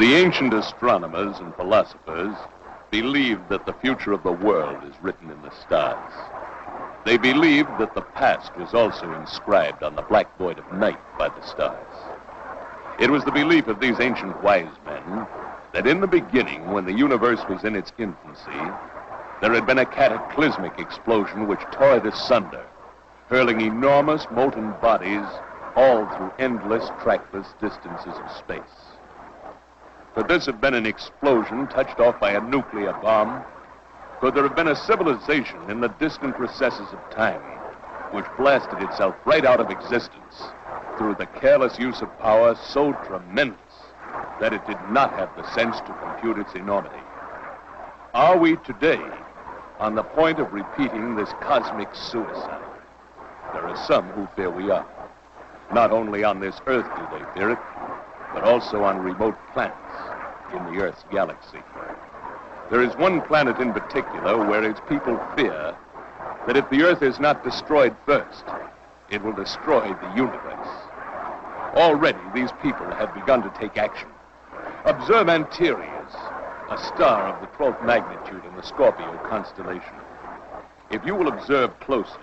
The ancient astronomers and philosophers believed that the future of the world is written in the stars. They believed that the past was also inscribed on the black void of night by the stars. It was the belief of these ancient wise men that in the beginning, when the universe was in its infancy, there had been a cataclysmic explosion which tore it asunder, hurling enormous molten bodies all through endless, trackless distances of space. Could this have been an explosion touched off by a nuclear bomb? Could there have been a civilization in the distant recesses of time which blasted itself right out of existence through the careless use of power so tremendous that it did not have the sense to compute its enormity? Are we today on the point of repeating this cosmic suicide? There are some who fear we are. Not only on this Earth do they fear it, but also on remote planets in the Earth's galaxy. There is one planet in particular where its people fear that if the Earth is not destroyed first, it will destroy the universe. Already, these people have begun to take action. Observe Antares, a star of the 12th magnitude in the Scorpio constellation. If you will observe closely,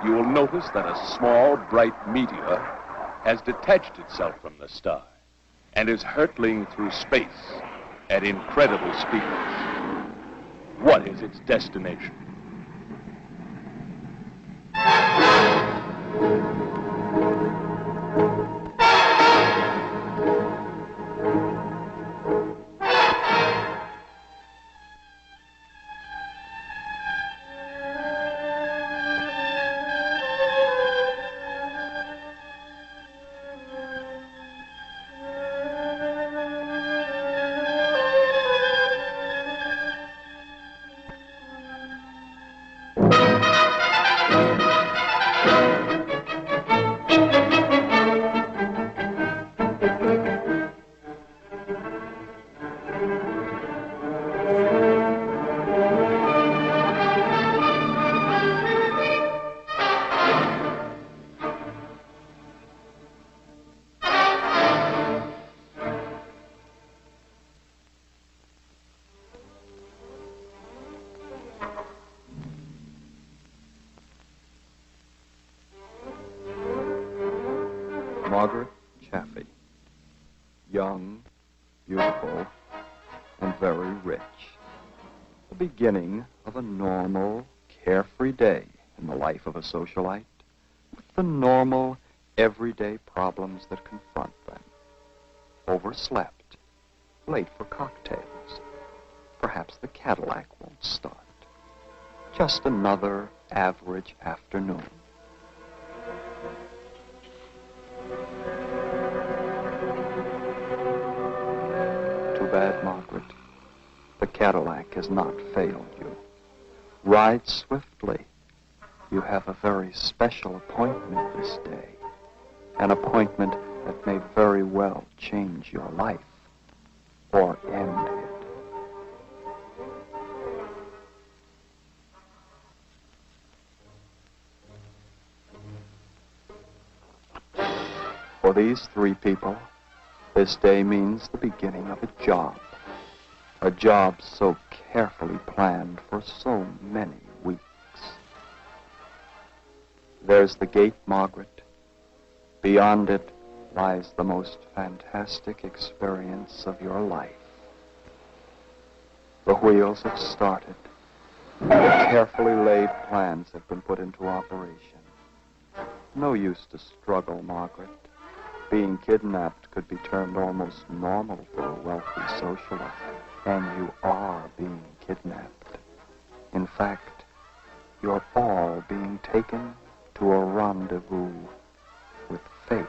you will notice that a small, bright meteor has detached itself from the star and is hurtling through space at incredible speeds. What is its destination? Margaret Chaffee, young, beautiful, and very rich. The beginning of a normal, carefree day in the life of a socialite, with the normal, everyday problems that confront them. Overslept, late for cocktails. Perhaps the Cadillac won't start. Just another average afternoon. Too bad, Margaret. The Cadillac has not failed you. Ride swiftly. You have a very special appointment this day. An appointment that may very well change your life or end it. For these three people, this day means the beginning of a job. A job so carefully planned for so many weeks. There's the gate, Margaret. Beyond it lies the most fantastic experience of your life. The wheels have started. The carefully laid plans have been put into operation. No use to struggle, Margaret. Being kidnapped could be termed almost normal for a wealthy socialite. And you are being kidnapped. In fact, you're all being taken to a rendezvous with fate.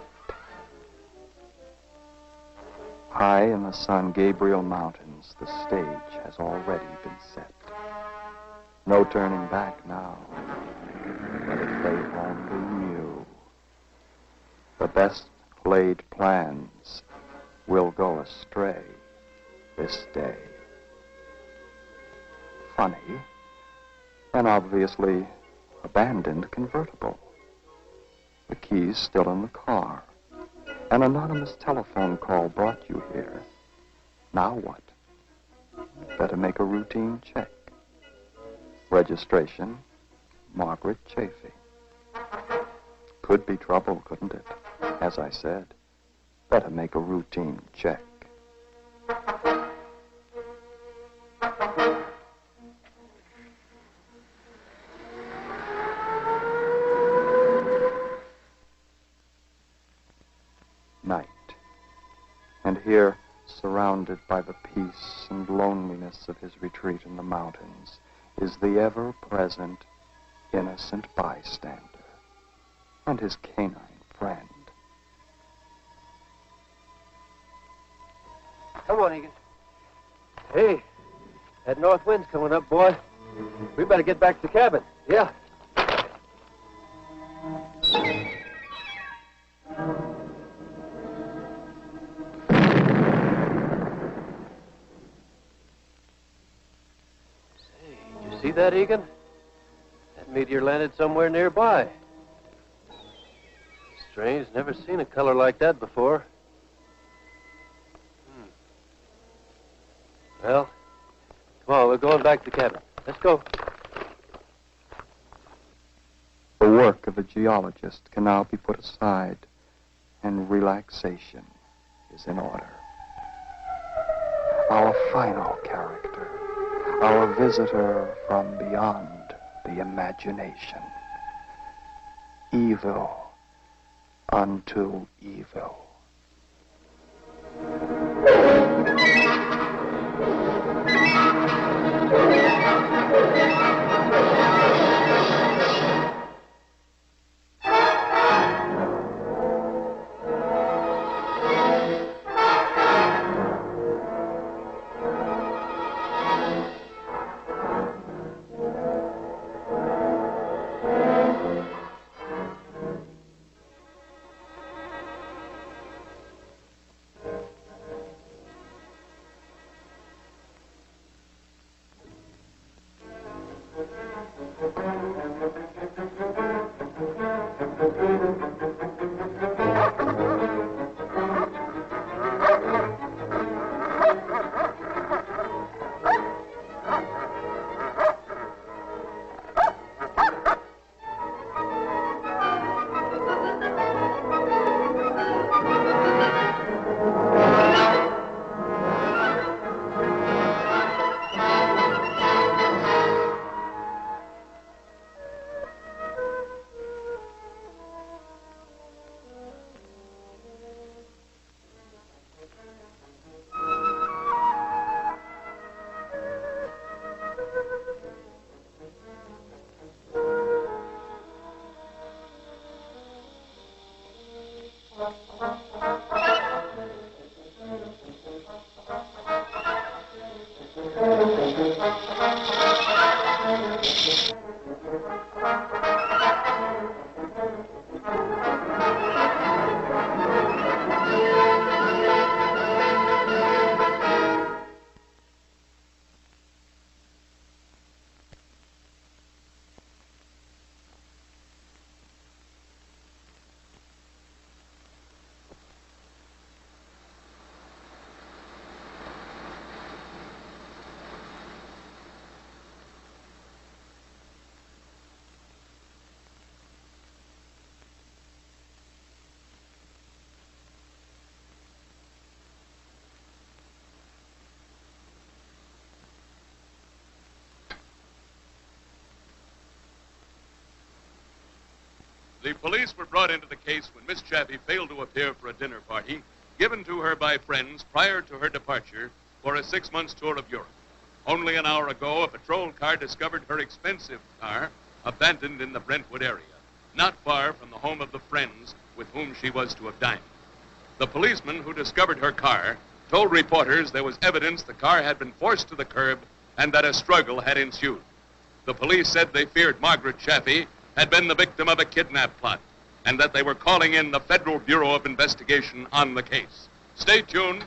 High in the San Gabriel Mountains, the stage has already been set. No turning back now. But if they only knew. The best laid plans will go astray this day. Funny, an obviously abandoned convertible. The keys still in the car. An anonymous telephone call brought you here. Now what? Better make a routine check. Registration, Margaret Chafee. Could be trouble, couldn't it? As I said, better make a routine check. Night. And here, surrounded by the peace and loneliness of his retreat in the mountains, is the ever-present, innocent bystander and his canine friend. Come on, Egan. Hey, that north wind's coming up, boy. We better get back to the cabin. Yeah. See that, Egan? That meteor landed somewhere nearby. Strange, never seen a color like that before. Well, come on, we're going back to the cabin. Let's go. The work of a geologist can now be put aside, and relaxation is in order. Our final character, our visitor from beyond the imagination. Evil unto evil. The police were brought into the case when Miss Chafee failed to appear for a dinner party given to her by friends prior to her departure for a 6-month tour of Europe. Only an hour ago, a patrol car discovered her expensive car abandoned in the Brentwood area, not far from the home of the friends with whom she was to have dined. The policeman who discovered her car told reporters there was evidence the car had been forced to the curb and that a struggle had ensued. The police said they feared Margaret Chafee had been the victim of a kidnap plot and that they were calling in the Federal Bureau of Investigation on the case. Stay tuned.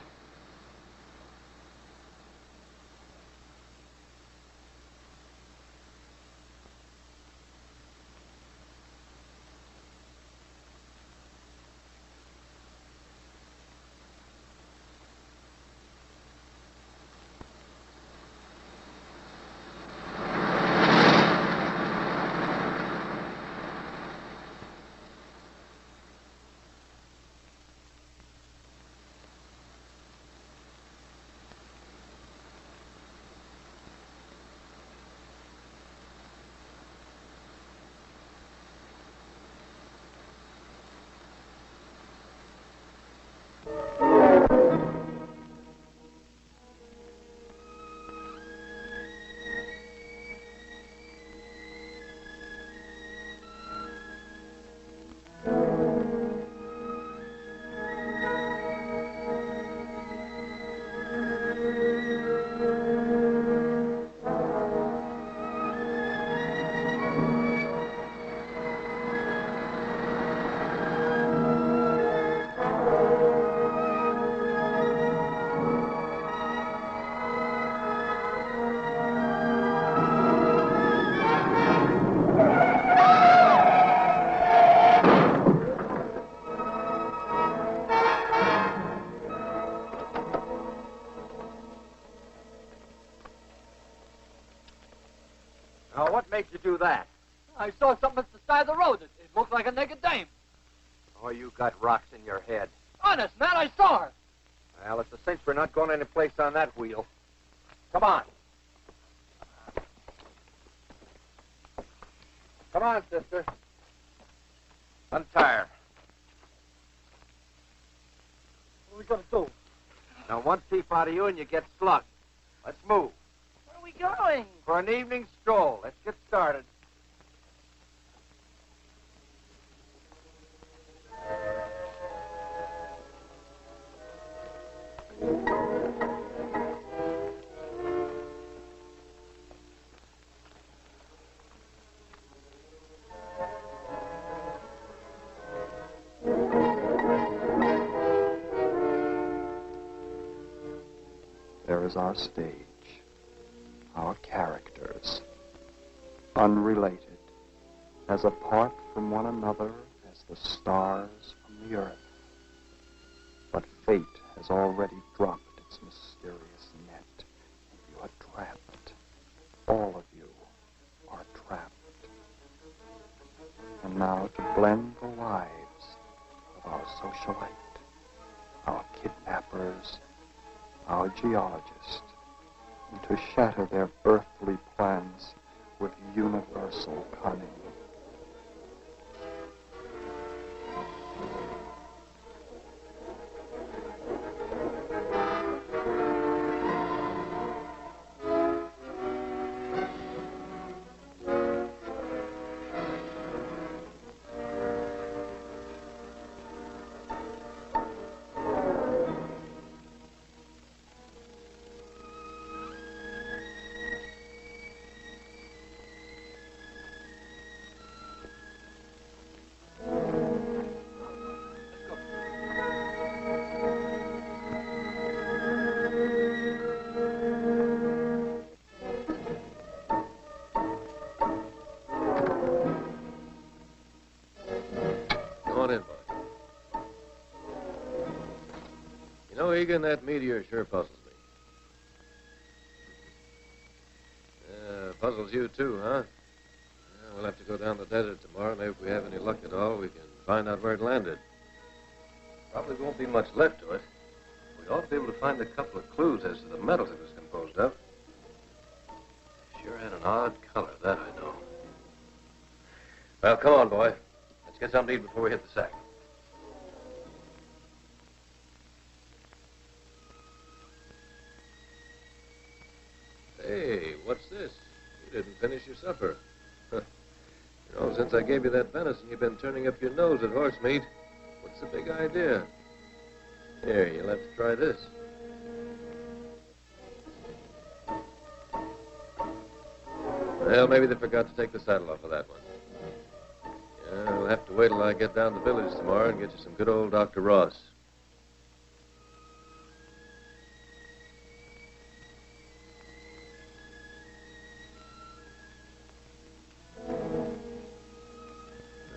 what made you do that? I saw something at the side of the road. It looked like a naked dame. Oh, you got rocks in your head. Honest, man, I saw her. Well, it's a cinch we're not going any place on that wheel. Come on. Come on, sister. Untie her. What are we going to do? Now, one teeth out of you and you get slugged. Let's move. Where are we going? For an evening stroll. Let's get started. There is our stage, our characters, unrelated, as apart from one another as the stars from the earth. But fate has already dropped its mysterious net, and you are trapped. All of you are trapped. And now to blend the lives of our socialite, our kidnappers, our geologist, and to shatter their earthly plans with universal cunning. Egan, that meteor sure puzzles me. Puzzles you too, huh? We'll have to go down the desert tomorrow. Maybe if we have any luck at all, we can find out where it landed. Probably won't be much left to it. We ought to be able to find a couple of clues as to the metals it was composed of. Sure had an odd color, that I know. Well, come on, boy. Let's get something to eat before we hit the sack. Hey, what's this? You didn't finish your supper. You know, since I gave you that venison, you've been turning up your nose at horse meat. What's the big idea? Here, you'll have to try this. Well, maybe they forgot to take the saddle off of that one. Yeah, we'll have to wait till I get down to the village tomorrow and get you some good old Dr. Ross.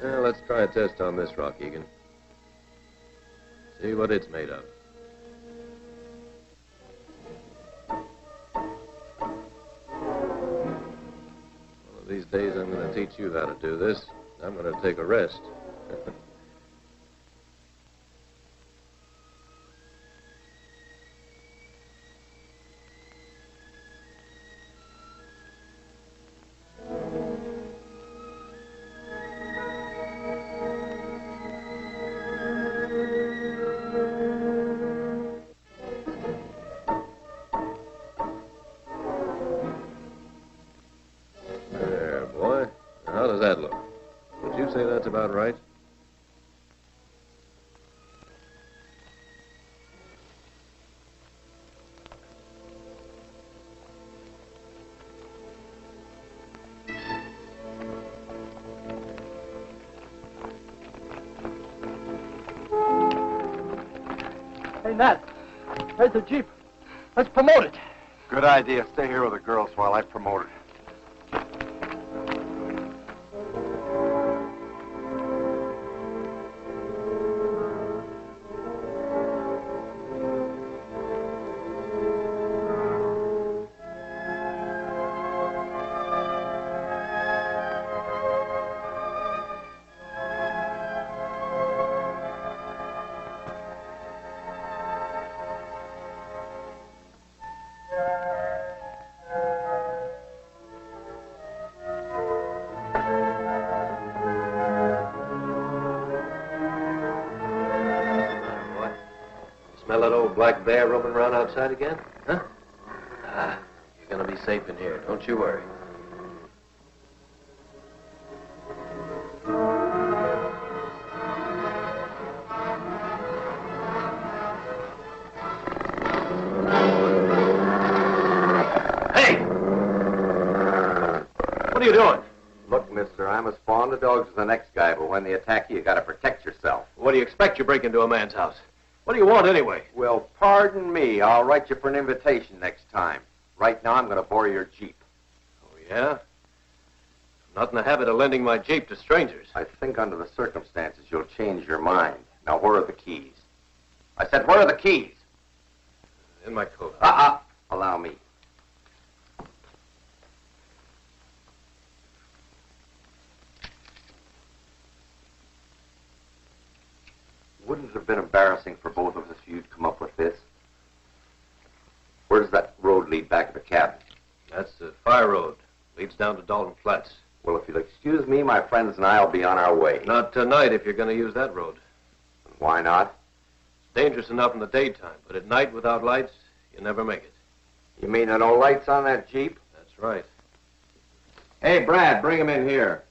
Well, let's try a test on this rock, Egan. See what it's made of. One of these days, I'm going to teach you how to do this. I'm going to take a rest. There, boy. Now, how does that look? Would you say that's about right? Hey, Nat. There's the Jeep. Let's promote it. Good idea. Stay here with the girls while I promote it. black bear roaming around outside again? Huh? You're gonna be safe in here. Don't you worry. Hey! What are you doing? Look, mister, I'm as fond of dogs as the next guy, but when they attack you, you gotta protect yourself. What do you expect? You break into a man's house. What do you want anyway? Well, pardon me. I'll write you for an invitation next time. Right now, I'm gonna borrow your Jeep. Oh, yeah? I'm not in the habit of lending my Jeep to strangers. I think under the circumstances, you'll change your mind. Now, where are the keys? I said, where are the keys? In my coat. Allow me. Wouldn't it have been embarrassing for both of us if you'd come up with this? Where does that road lead back to the cabin? That's the fire road. Leads down to Dalton Flats. Well, if you'll excuse me, my friends and I will be on our way. Not tonight if you're going to use that road. Why not? It's dangerous enough in the daytime, but at night without lights, you never make it. You mean there are no lights on that Jeep? That's right. Hey, Brad, bring him in here.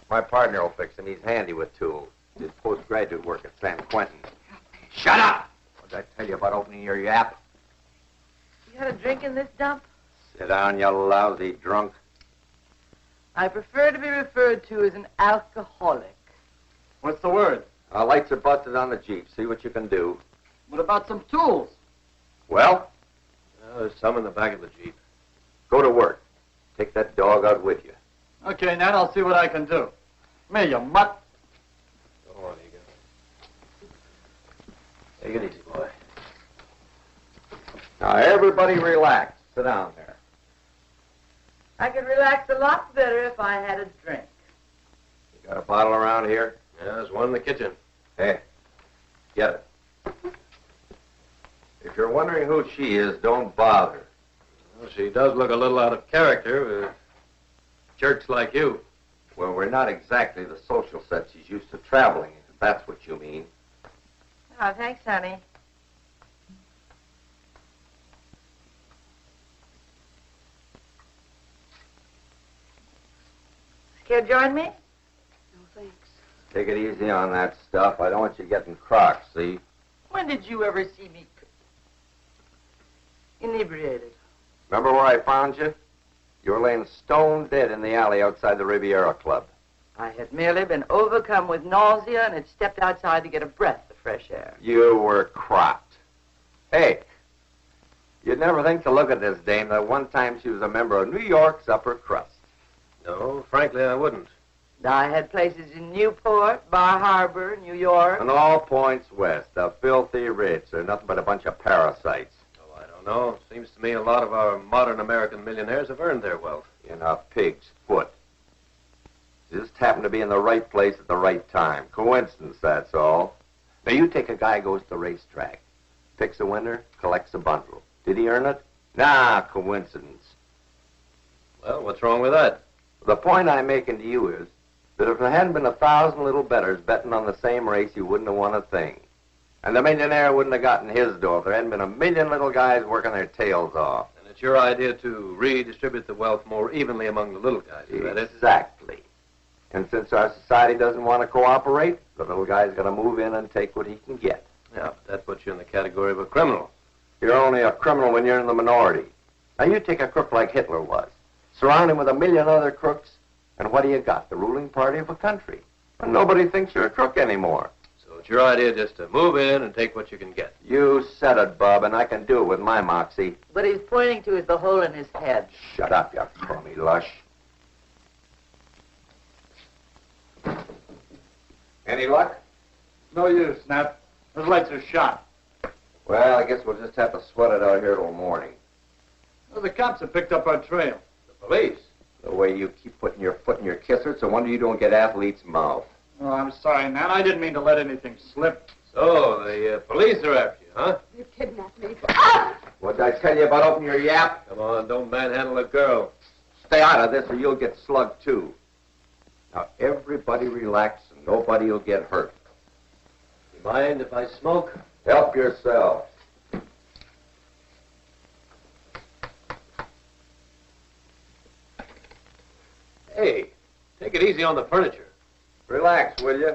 My partner will fix him. He's handy with tools. Did postgraduate work at San Quentin. Shut up! What did I tell you about opening your yap? You had a drink in this dump? Sit down, you lousy drunk. I prefer to be referred to as an alcoholic. What's the word? Lights are busted on the Jeep. See what you can do. What about some tools? Well, There's some in the back of the Jeep. go to work. Take that dog out with you. Okay, Nat, I'll see what I can do. Me, you mutt. Go on, Egan. Take it easy, boy. Now, everybody relax. Sit down there. I could relax a lot better if I had a drink. You got a bottle around here? Yeah, there's one in the kitchen. Hey, get it. If you're wondering who she is, don't bother. Well, she does look a little out of character with jerks like you. Well, we're not exactly the social set she's used to traveling, if that's what you mean. Oh, thanks, honey. Care to join me? No, thanks. Take it easy on that stuff. I don't want you getting crocs, see? When did you ever see me inebriated? Remember where I found you? You were laying stone dead in the alley outside the Riviera Club. I had merely been overcome with nausea and had stepped outside to get a breath of fresh air. You were cropped. Hey, you'd never think to look at this dame that one time she was a member of New York's upper crust. No, frankly, I wouldn't. I had places in Newport, Bar Harbor, New York. And all points west, the filthy rich. They're nothing but a bunch of parasites. Oh, I don't know. Seems to me a lot of our modern American millionaires have earned their wealth. In a pig's foot. You just happened to be in the right place at the right time. Coincidence, that's all. Now, you take a guy who goes to the racetrack, picks a winner, collects a bundle. Did he earn it? Nah, coincidence. Well, what's wrong with that? The point I'm making to you is that if there hadn't been 1,000 little betters betting on the same race, you wouldn't have won a thing. And the millionaire wouldn't have gotten his dough if there hadn't been 1,000,000 little guys working their tails off. And it's your idea to redistribute the wealth more evenly among the little guys, is that it? Exactly. And since our society doesn't want to cooperate, the little guy's got to move in and take what he can get. Yeah, but that puts you in the category of a criminal. You're only a criminal when you're in the minority. Now, you take a crook like Hitler was. Surround him with 1,000,000 other crooks, and what do you got? The ruling party of a country. And nobody thinks you're a crook anymore. So it's your idea just to move in and take what you can get. You said it, Bub, and I can do it with my moxie. What he's pointing to is the hole in his head. Shut up, you crummy lush. Any luck? No use, Nat. Those lights are shot. Well, I guess we'll just have to sweat it out here till morning. Well, the cops have picked up our trail. The police? The way you keep putting your foot in your kisser, it's a wonder you don't get athlete's mouth. Oh, I'm sorry, Nat. I didn't mean to let anything slip. So, the police are after you, huh? You kidnapped me. What did I tell you about opening your yap? Come on, don't manhandle a girl. Stay out of this or you'll get slugged too. Now, everybody relax and nobody will get hurt. You mind if I smoke? Help yourself. Hey, take it easy on the furniture. Relax, will you?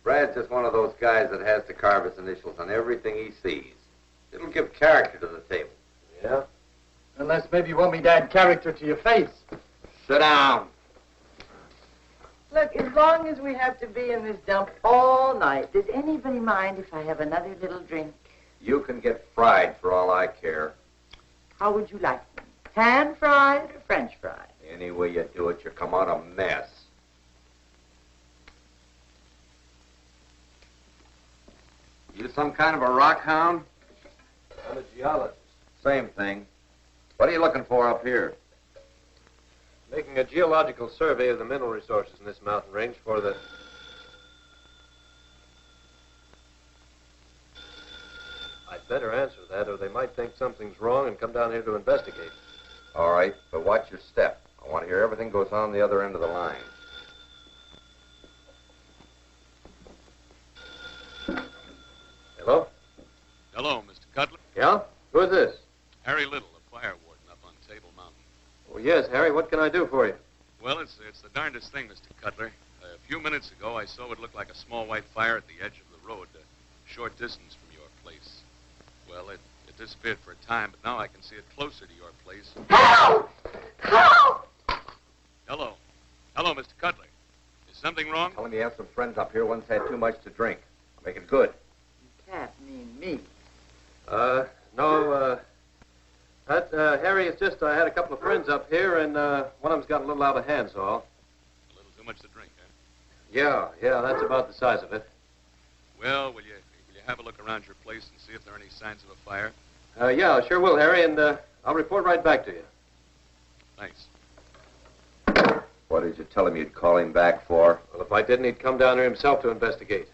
Brad's just one of those guys that has to carve his initials on everything he sees. It'll give character to the table. Yeah? Unless maybe you want me to add character to your face. Sit down. Look, as long as we have to be in this dump all night, does anybody mind if I have another little drink? You can get fried for all I care. How would you like them? Pan-fried or French fried? Any way you do it, you come out a mess. You some kind of a rock hound? I'm a geologist. Same thing. What are you looking for up here? Making a geological survey of the mineral resources in this mountain range for the... I'd better answer that, or they might think something's wrong and come down here to investigate. All right, but watch your step. I want to hear everything goes on the other end of the line. Hello? Hello, Mr. Cutler. Yeah? Who is this? Harry Little, the fire warden up on Table Mountain. Oh, yes, Harry. What can I do for you? Well, it's the darndest thing, Mr. Cutler. A few minutes ago, I saw what looked like a small white fire at the edge of the road, a short distance from your place. Well, it disappeared for a time, but now I can see it closer to your place. Help! Help! Hello. Hello, Mr. Cutler. Is something wrong? Tell him you have some friends up here once had too much to drink. I'll make it good. You can't mean me. No, Harry, it's just I had a couple of friends up here, and one of them's got a little out of hand, so all. A little too much to drink, huh? Yeah, that's about the size of it. Well, will you have a look around your place and see if there are any signs of a fire? Yeah, I sure will, Harry, and I'll report right back to you. Thanks. What did you tell him you'd call him back for? Well, if I didn't, he'd come down here himself to investigate.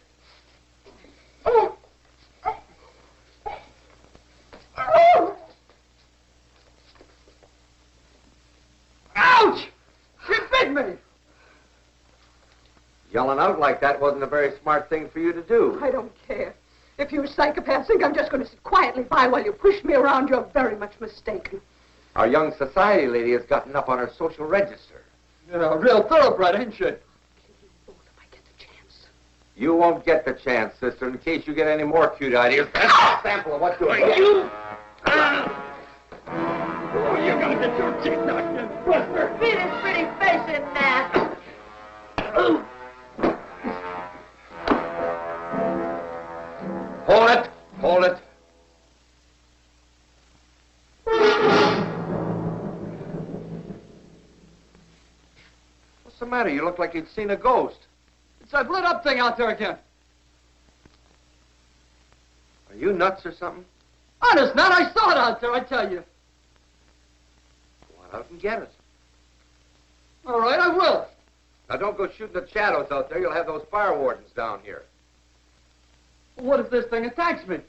Ouch! She bit me! Yelling out like that wasn't a very smart thing for you to do. I don't care. If you psychopaths think I'm just going to sit quietly by while you push me around, you're very much mistaken. Our young society lady has gotten up on her social register. Yeah, a real thoroughbred, ain't she? If I get the chance. You won't get the chance, sister, in case you get any more cute ideas. That's a sample of what you're doing. Oh, you're gonna get your teeth knocked in, Buster! Beat his pretty face in, Nat. Hold it! Hold it! What's the matter? You look like you'd seen a ghost. It's that lit up thing out there again. Are you nuts or something? Honest, Nat, I saw it out there, I tell you. Go on out and get it. All right, I will. Now, don't go shooting at shadows out there. You'll have those fire wardens down here. What if this thing attacks me?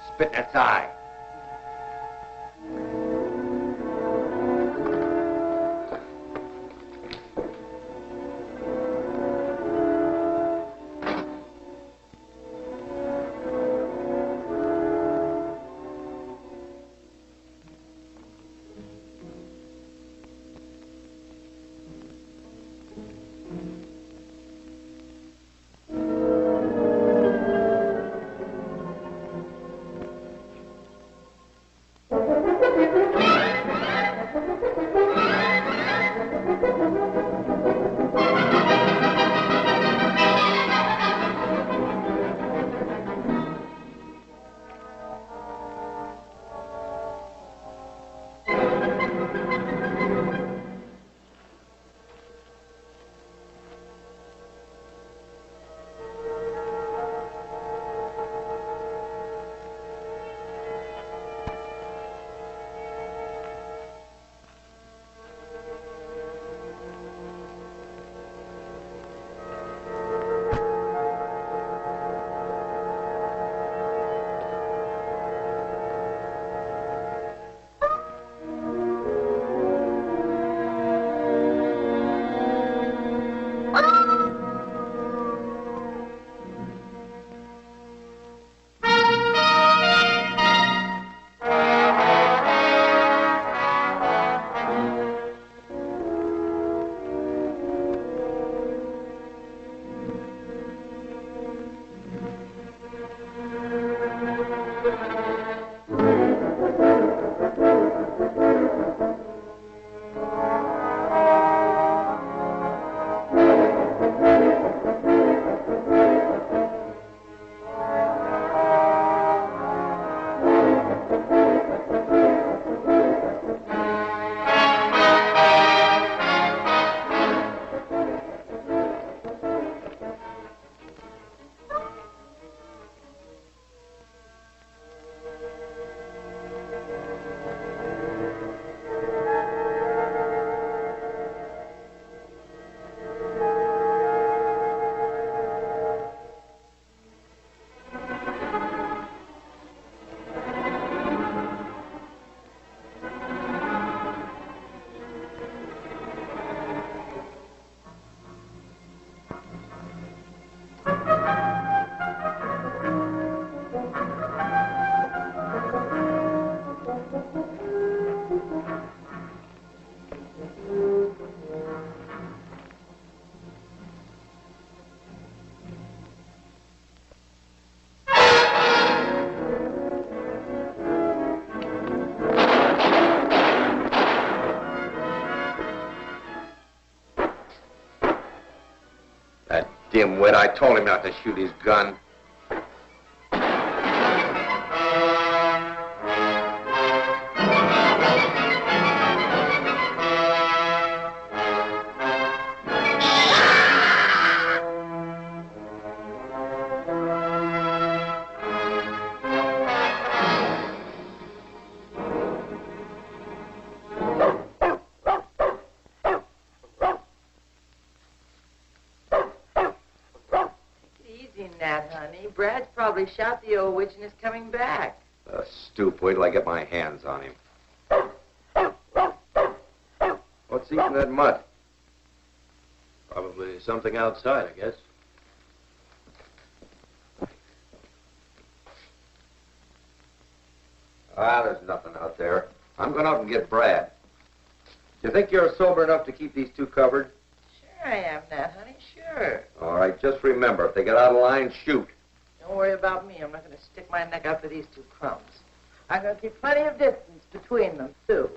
Spit in its eye. dimwit. I told him not to shoot his gun. Brad's probably shot the old witch and is coming back. Stoop, wait till I get my hands on him. What's eating that mutt? Probably something outside, I guess. There's nothing out there. I'm going out and get Brad. Do you think you're sober enough to keep these two covered? Sure I am, Nat, honey, sure. All right, just remember, if they get out of line, shoot. Don't worry about me. I'm not going to stick my neck out for these two crumbs. I'm going to keep plenty of distance between them, too.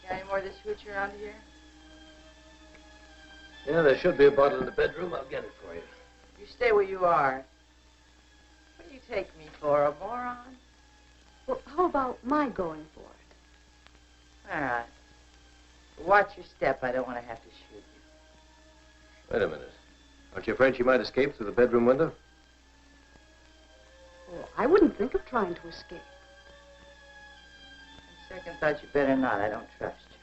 Got any more of this hooch around here? Yeah, there should be a bottle in the bedroom. I'll get it for you. You stay where you are. What do you take me for, a moron? Well, how about my going for it? All right. Watch your step. I don't want to have to shoot you. Wait a minute. Aren't you afraid she might escape through the bedroom window? Oh, I wouldn't think of trying to escape. On second thought, you better not. I don't trust you.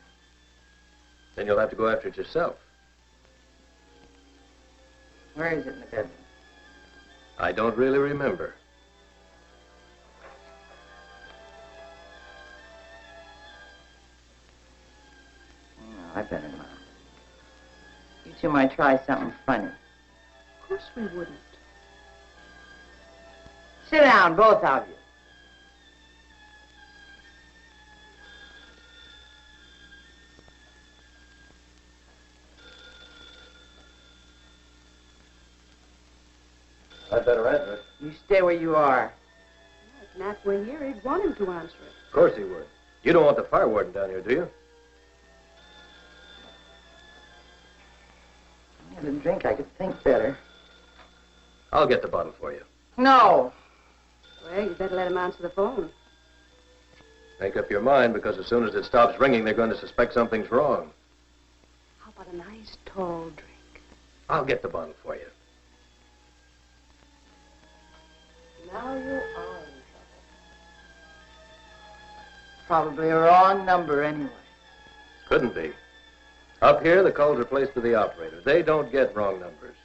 Then you'll have to go after it yourself. Where is it in the bedroom? I don't really remember. No, I better not. You two might try something funny. Of course we wouldn't. Sit down, both of you. I'd better answer it. You stay where you are. If Nat were here, he'd want him to answer it. Of course he would. You don't want the fire warden down here, do you? I had a drink. I could think better. I'll get the bottle for you. No. Well, you better let him answer the phone. Make up your mind, because as soon as it stops ringing, they're going to suspect something's wrong. How about a nice tall drink? I'll get the bottle for you. Now you are in trouble. Probably a wrong number anyway. Couldn't be. Up here, the calls are placed to the operator. They don't get wrong numbers.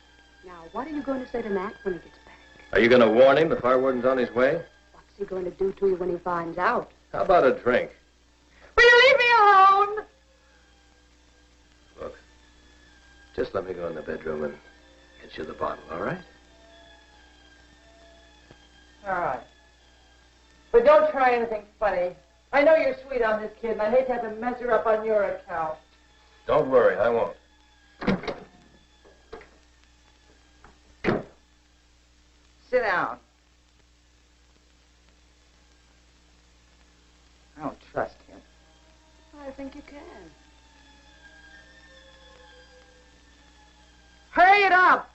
Now, what are you going to say to Nat when he gets back? Are you going to warn him the fire warden's on his way? What's he going to do to you when he finds out? How about a drink? Will you leave me alone? Look, just let me go in the bedroom and get you the bottle, all right? All right. But don't try anything funny. I know you're sweet on this kid, and I hate to have to mess her up on your account. Don't worry, I won't. Sit down. I don't trust him. I think you can. Hurry it up!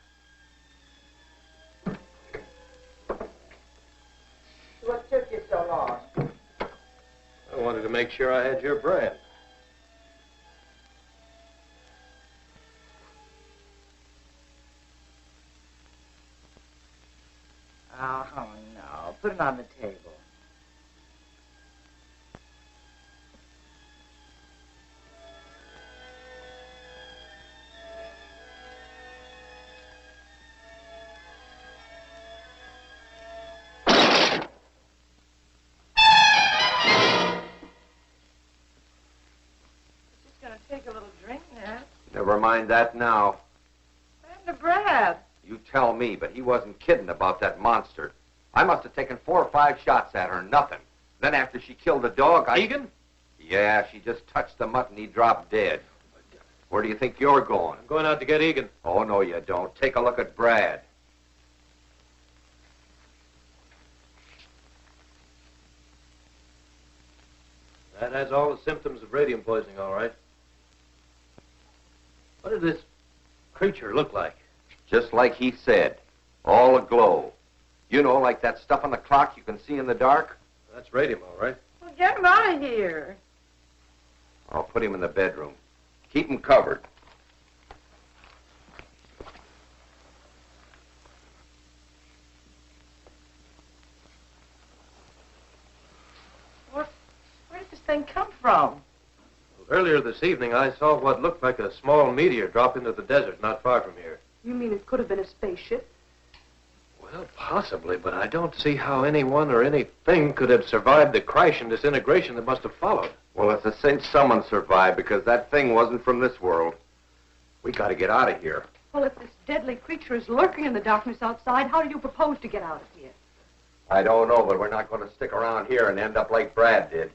What took you so long? I wanted to make sure I had your brand. Oh, no. Put it on the table. Take a little drink, Nat. Never mind that now. And to Brad. You tell me, but he wasn't kidding about that monster. I must have taken 4 or 5 shots at her, nothing. Then after she killed the dog, Egan? Yeah, she just touched the mutt and he dropped dead. Where do you think you're going? I'm going out to get Egan. Oh, no, you don't. Take a look at Brad. That has all the symptoms of radium poisoning, all right. What did this creature look like? Just like he said. All aglow. You know, like that stuff on the clock you can see in the dark? That's radium, all right. Well, get him out of here. I'll put him in the bedroom. Keep him covered. Where did this thing come from? Earlier this evening, I saw what looked like a small meteor drop into the desert not far from here. You mean it could have been a spaceship? Well, possibly, but I don't see how anyone or anything could have survived the crash and disintegration that must have followed. Well, it's a cinch someone survived because that thing wasn't from this world. We got to get out of here. Well, if this deadly creature is lurking in the darkness outside, how do you propose to get out of here? I don't know, but we're not going to stick around here and end up like Brad did.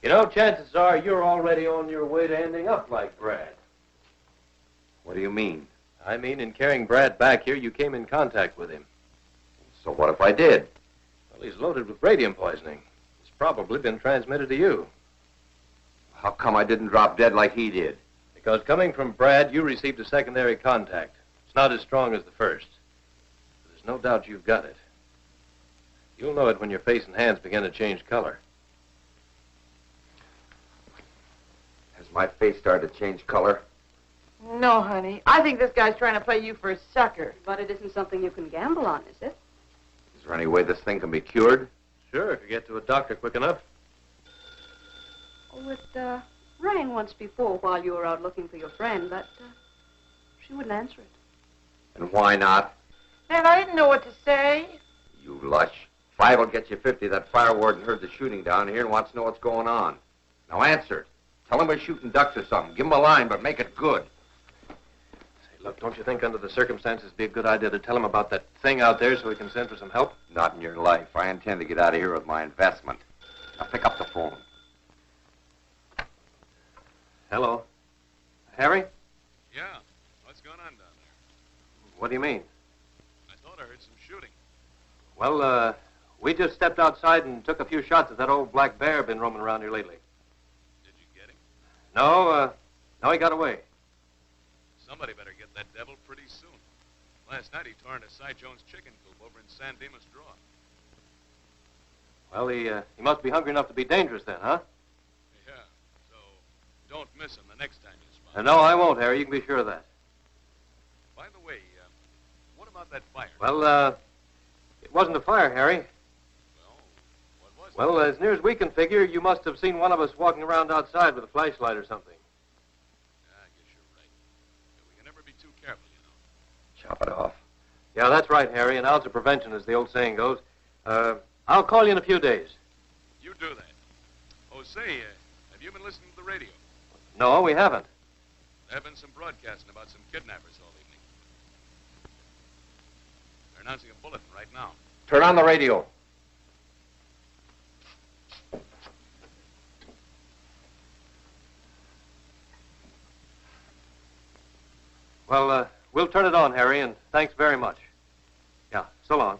You know, chances are you're already on your way to ending up like Brad. What do you mean? I mean, in carrying Brad back here, you came in contact with him. So what if I did? Well, he's loaded with radium poisoning. It's probably been transmitted to you. How come I didn't drop dead like he did? Because coming from Brad, you received a secondary contact. It's not as strong as the first. no doubt you've got it. You'll know it when your face and hands begin to change color. Has my face started to change color? No, honey. I think this guy's trying to play you for a sucker. But it isn't something you can gamble on, is it? Is there any way this thing can be cured? Sure, if you get to a doctor quick enough. Oh, it rang once before while you were out looking for your friend, but she wouldn't answer it. And why not? Man, I didn't know what to say. You lush. 5 will get you 50. That fire warden heard the shooting down here and wants to know what's going on. Now answer it. Tell him we're shooting ducks or something. Give him a line, but make it good. Say, look, don't you think under the circumstances it'd be a good idea to tell him about that thing out there so we can send for some help? Not in your life. I intend to get out of here with my investment. Now pick up the phone. Hello. Harry? Yeah. What's going on down there? What do you mean? I thought I heard some shooting. Well, we just stepped outside and took a few shots at that old black bear been roaming around here lately. Did you get him? No, he got away. Somebody better get that devil pretty soon. Last night he tore into Cy Jones' chicken coop over in San Dimas Draw. Well, he must be hungry enough to be dangerous then, huh? Yeah. So don't miss him the next time you spot him. No, I won't, Harry. You can be sure of that. By the way, what about that fire? Well, it wasn't a fire, Harry. Well, what was it? Well, as near as we can figure, you must have seen one of us walking around outside with a flashlight or something. Yeah, I guess you're right. But we can never be too careful, you know. Chop it off. Yeah, that's right, Harry. An ounce of prevention, as the old saying goes. I'll call you in a few days. You do that. Oh, say, have you been listening to the radio? No, we haven't. There have been some broadcasting about some kidnappers all evening. They're announcing a bulletin right now. Turn on the radio. Well, we'll turn it on, Harry, and thanks very much. Yeah, so long.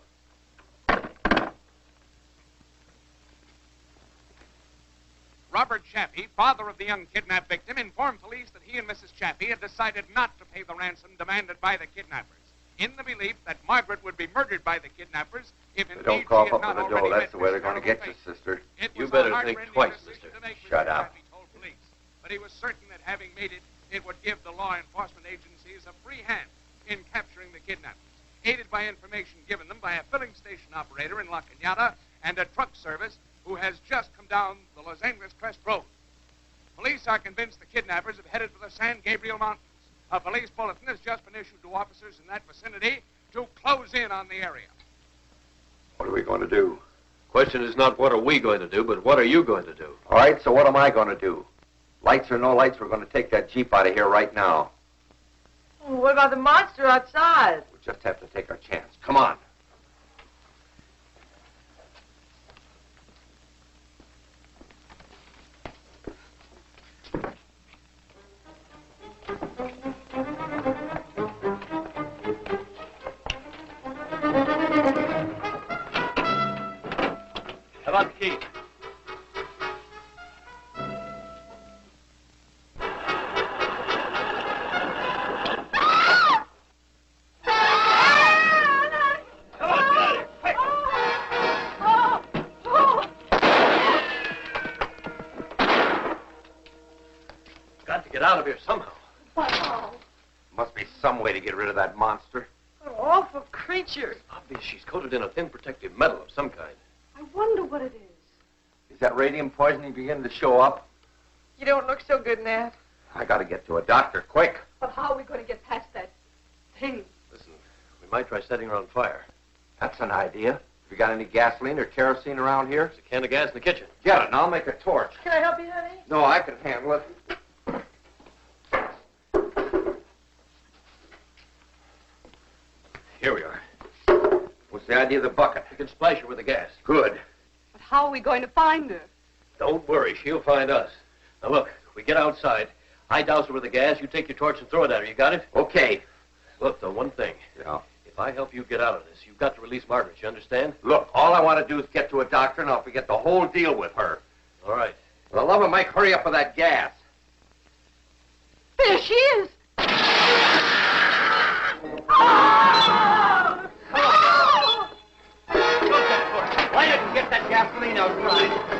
Robert Chappie, father of the young kidnapped victim, informed police that he and Mrs. Chappie had decided not to pay the ransom demanded by the kidnappers, in the belief that Margaret would be murdered by the kidnappers if indeed Don't cough she had up not on the already door. met That's the way they're Mrs. going to get you, Arnold's fate. sister. It You was better a think heartrending twice, decision mister. to make, Shut Mr. up. Chappie told police, but he was certain that having made it, it would give the law enforcement agencies a free hand in capturing the kidnappers, aided by information given them by a filling station operator in La Cañada and a truck service who has just come down the Los Angeles Crest Road. Police are convinced the kidnappers have headed for the San Gabriel Mountains. A police bulletin has just been issued to officers in that vicinity to close in on the area. What are we going to do? Question is not what are we going to do, but what are you going to do? All right, so what am I going to do? Lights or no lights, we're going to take that Jeep out of here right now. Oh, what about the monster outside? We just have to take our chance. Come on. How about the key? Got to get out of here somehow. Wow. Must be some way to get rid of that monster. What an awful creature. Obvious she's coated in a thin protective metal of some kind. I wonder what it is. Is that radium poisoning beginning to show up? You don't look so good, Nat. I got to get to a doctor, quick. But how are we going to get past that thing? Listen, we might try setting her on fire. That's an idea. Have you got any gasoline or kerosene around here? There's a can of gas in the kitchen. Get it, and I'll make a torch. Can I help you, honey? No, I can handle it. Here we are. What's the idea of the bucket? We can splash her with the gas. Good. But how are we going to find her? Don't worry, she'll find us. Now look, we get outside. I douse her with the gas, you take your torch and throw it at her. You got it? Okay. Look, though, one thing. Yeah. If I help you get out of this, you've got to release Margaret, you understand? Look, all I want to do is get to a doctor, and I'll forget the whole deal with her. All right. For the love of Mike, hurry up with that gas. There she is. Oh! gasoline outside.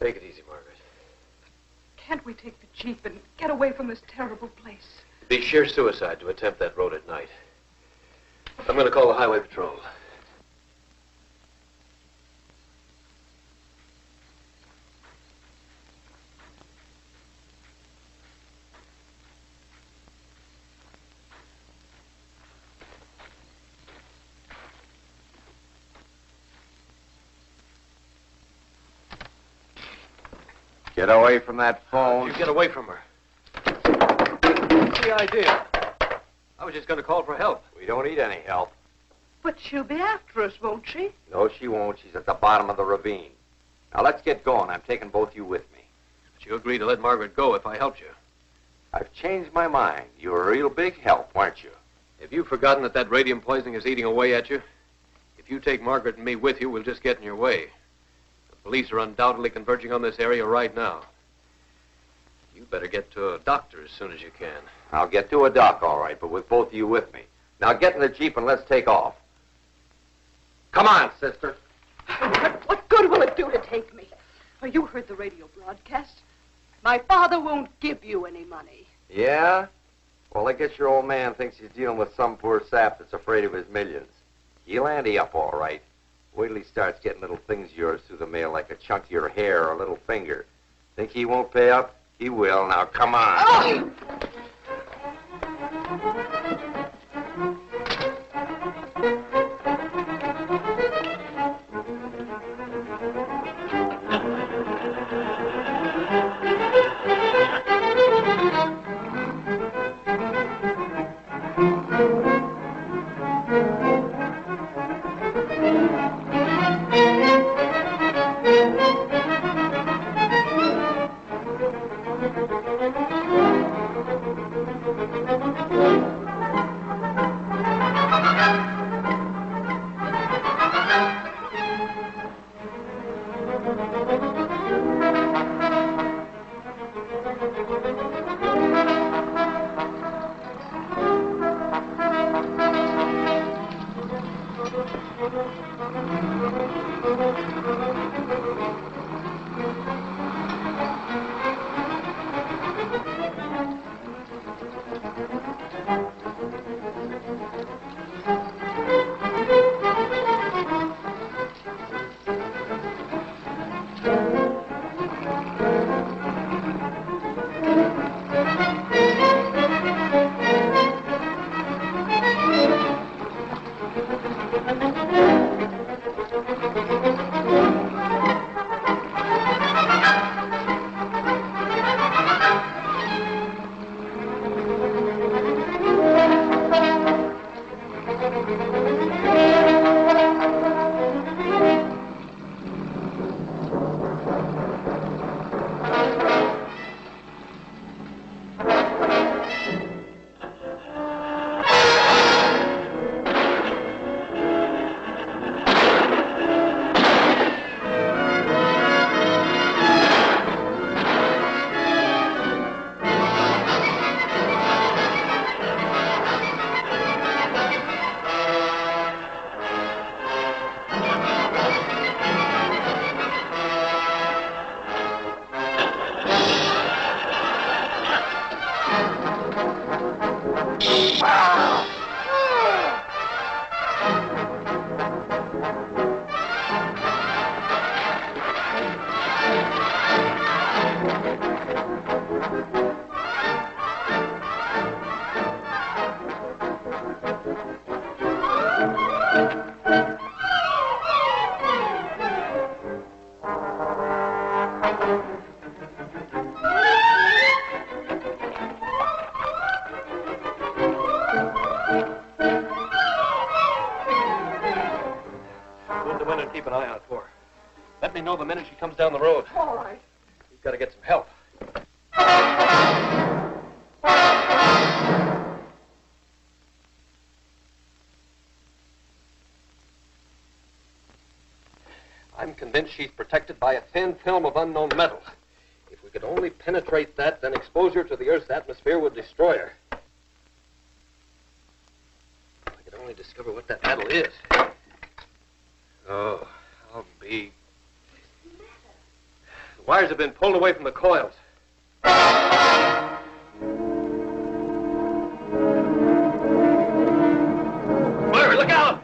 Take it easy, Margaret. Can't we take the Jeep and get away from this terrible place? It'd be sheer suicide to attempt that road at night. I'm going to call the highway patrol. Get away from that phone. You get away from her. What's the idea? I was just going to call for help. We don't need any help. But she'll be after us, won't she? No, she won't. She's at the bottom of the ravine. Now, let's get going. I'm taking both you with me. But you agreed to let Margaret go if I helped you. I've changed my mind. You were a real big help, weren't you? Have you forgotten that radium poisoning is eating away at you? If you take Margaret and me with you, we'll just get in your way. The police are undoubtedly converging on this area right now. You better get to a doctor as soon as you can. I'll get to a doc, all right, but with both of you with me. Now, get in the Jeep and let's take off. Come on, sister. What good will it do to take me? Oh, you heard the radio broadcast. My father won't give you any money. Yeah? Well, I guess your old man thinks he's dealing with some poor sap that's afraid of his millions. He'll ante up all right. Wait till he starts getting little things of yours through the mail, like a chunk of your hair or a little finger. Think he won't pay up? He will. Now, come on. Oh! Keep an eye out for her. Let me know the minute she comes down the road. All right. We've got to get some help. I'm convinced she's protected by a thin film of unknown metal. If we could only penetrate that, then exposure to the Earth's atmosphere would destroy her. If I could only discover what that metal is. Oh, I'll be... The wires have been pulled away from the coils. Murray, look out!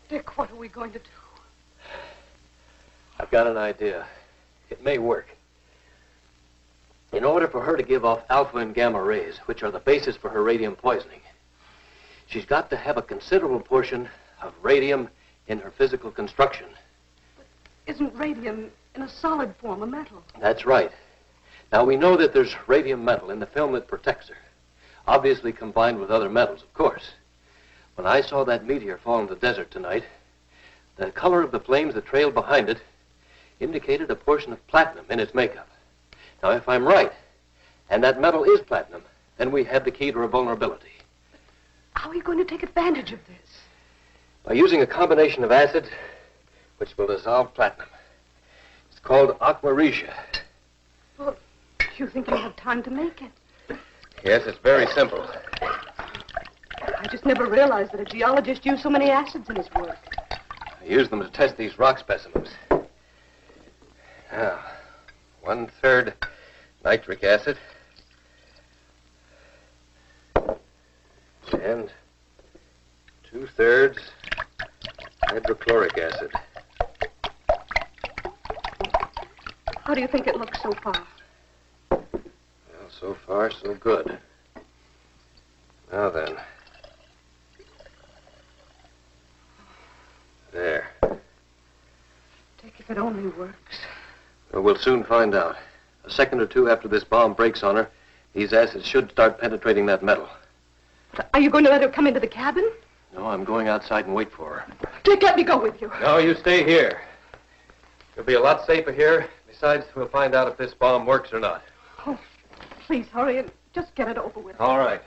Dick, what are we going to do? I've got an idea. It may work. In order for her to give off alpha and gamma rays, which are the basis for her radium poisoning, she's got to have a considerable portion of radium in her physical construction. But isn't radium in a solid form a metal? That's right. Now, we know that there's radium metal in the film that protects her. Obviously combined with other metals, of course. When I saw that meteor fall in the desert tonight, the color of the flames that trailed behind it indicated a portion of platinum in its makeup. Now, if I'm right, and that metal is platinum, then we have the key to her vulnerability. How are you going to take advantage of this? By using a combination of acids which will dissolve platinum. It's called aqua regia. Well, you think you have time to make it? Yes, it's very simple. I just never realized that a geologist used so many acids in his work. I use them to test these rock specimens. Now, 1/3 nitric acid. And 2/3 hydrochloric acid. How do you think it looks so far? Well, so far, so good. Now then. There. Take if it only works. Well, we'll soon find out. A second or two after this bomb breaks on her, these acids should start penetrating that metal. Are you going to let her come into the cabin? No, I'm going outside and wait for her. Dick, let me go with you. No, you stay here. You'll be a lot safer here. Besides, we'll find out if this bomb works or not. Oh, please hurry and just get it over with. All right.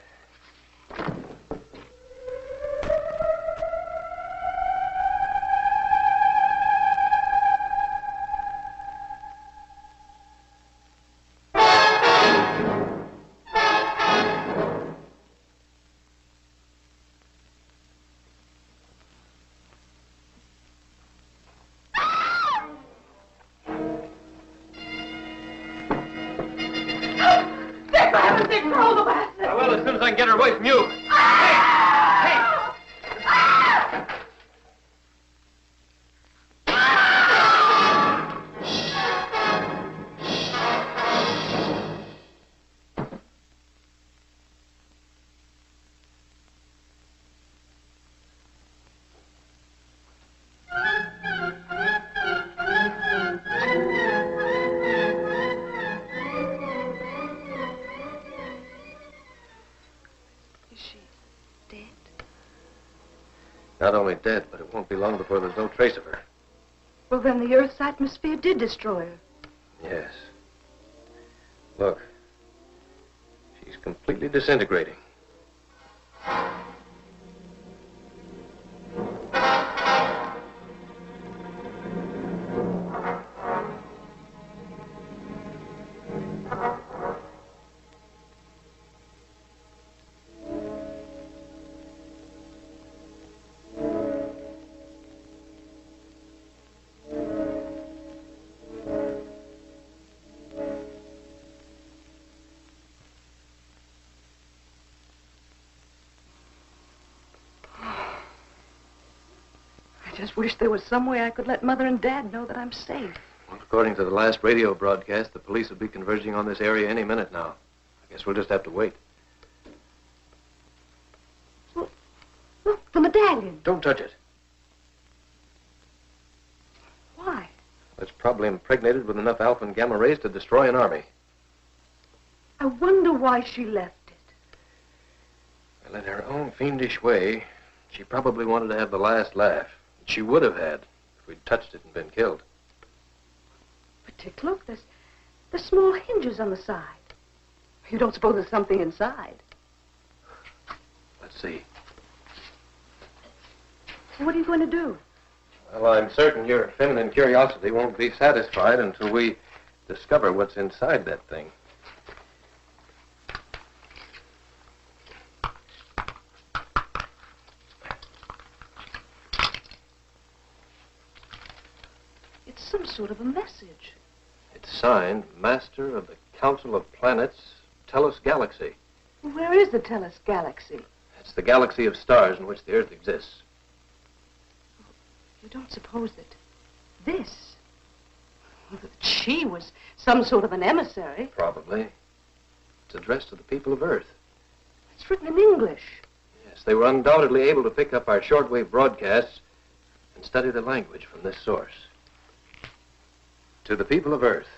Well, as soon as I can get her away from you. Not only dead, but it won't be long before there's no trace of her. Well, then the Earth's atmosphere did destroy her. Yes. Look. She's completely disintegrating. I just wish there was some way I could let Mother and Dad know that I'm safe. Well, according to the last radio broadcast, the police will be converging on this area any minute now. I guess we'll just have to wait. Look, the medallion. Don't touch it. Why? It's probably impregnated with enough alpha and gamma rays to destroy an army. I wonder why she left it. Well, in her own fiendish way, she probably wanted to have the last laugh. She would have had if we'd touched it and been killed. But Dick, look, there's small hinges on the side. You don't suppose there's something inside? Let's see. What are you going to do? Well, I'm certain your feminine curiosity won't be satisfied until we discover what's inside that thing. It's some sort of a message. It's signed Master of the Council of Planets, Tellus Galaxy. Where is the Tellus Galaxy? It's the galaxy of stars in which the Earth exists. You don't suppose that this, that she was some sort of an emissary? Probably. It's addressed to the people of Earth. It's written in English. Yes, they were undoubtedly able to pick up our shortwave broadcasts and study the language from this source. To the people of Earth,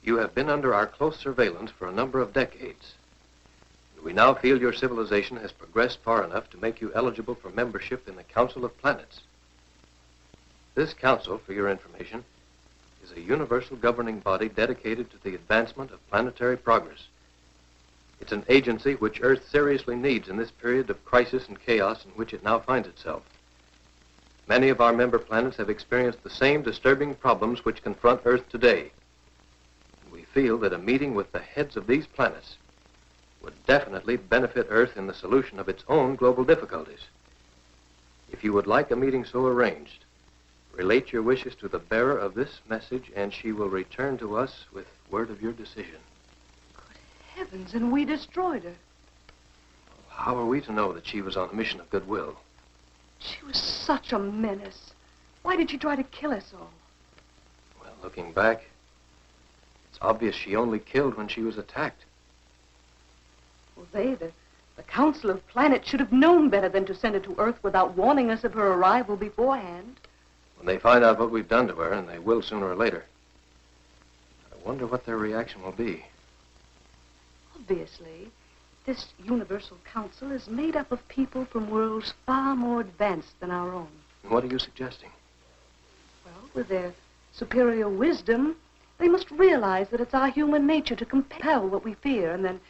you have been under our close surveillance for a number of decades. Do we now feel your civilization has progressed far enough to make you eligible for membership in the Council of Planets? This council, for your information, is a universal governing body dedicated to the advancement of planetary progress. It's an agency which Earth seriously needs in this period of crisis and chaos in which it now finds itself. Many of our member planets have experienced the same disturbing problems which confront Earth today. And we feel that a meeting with the heads of these planets would definitely benefit Earth in the solution of its own global difficulties. If you would like a meeting so arranged, relate your wishes to the bearer of this message, and she will return to us with word of your decision. Heavens, and we destroyed her. How are we to know that she was on a mission of goodwill? She was such a menace. Why did she try to kill us all? Well, looking back, it's obvious she only killed when she was attacked. Well, the Council of Planets should have known better than to send her to Earth without warning us of her arrival beforehand. When they find out what we've done to her, and they will sooner or later, I wonder what their reaction will be. Obviously, this Universal Council is made up of people from worlds far more advanced than our own. And what are you suggesting? Well, with their superior wisdom, they must realize that it's our human nature to compel what we fear and then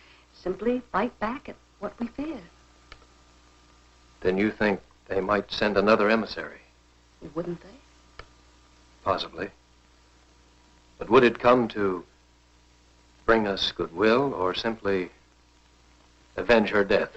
simply fight back at what we fear. Then you think they might send another emissary? Wouldn't they? Possibly. But would it come to bring us goodwill or simply avenge her death?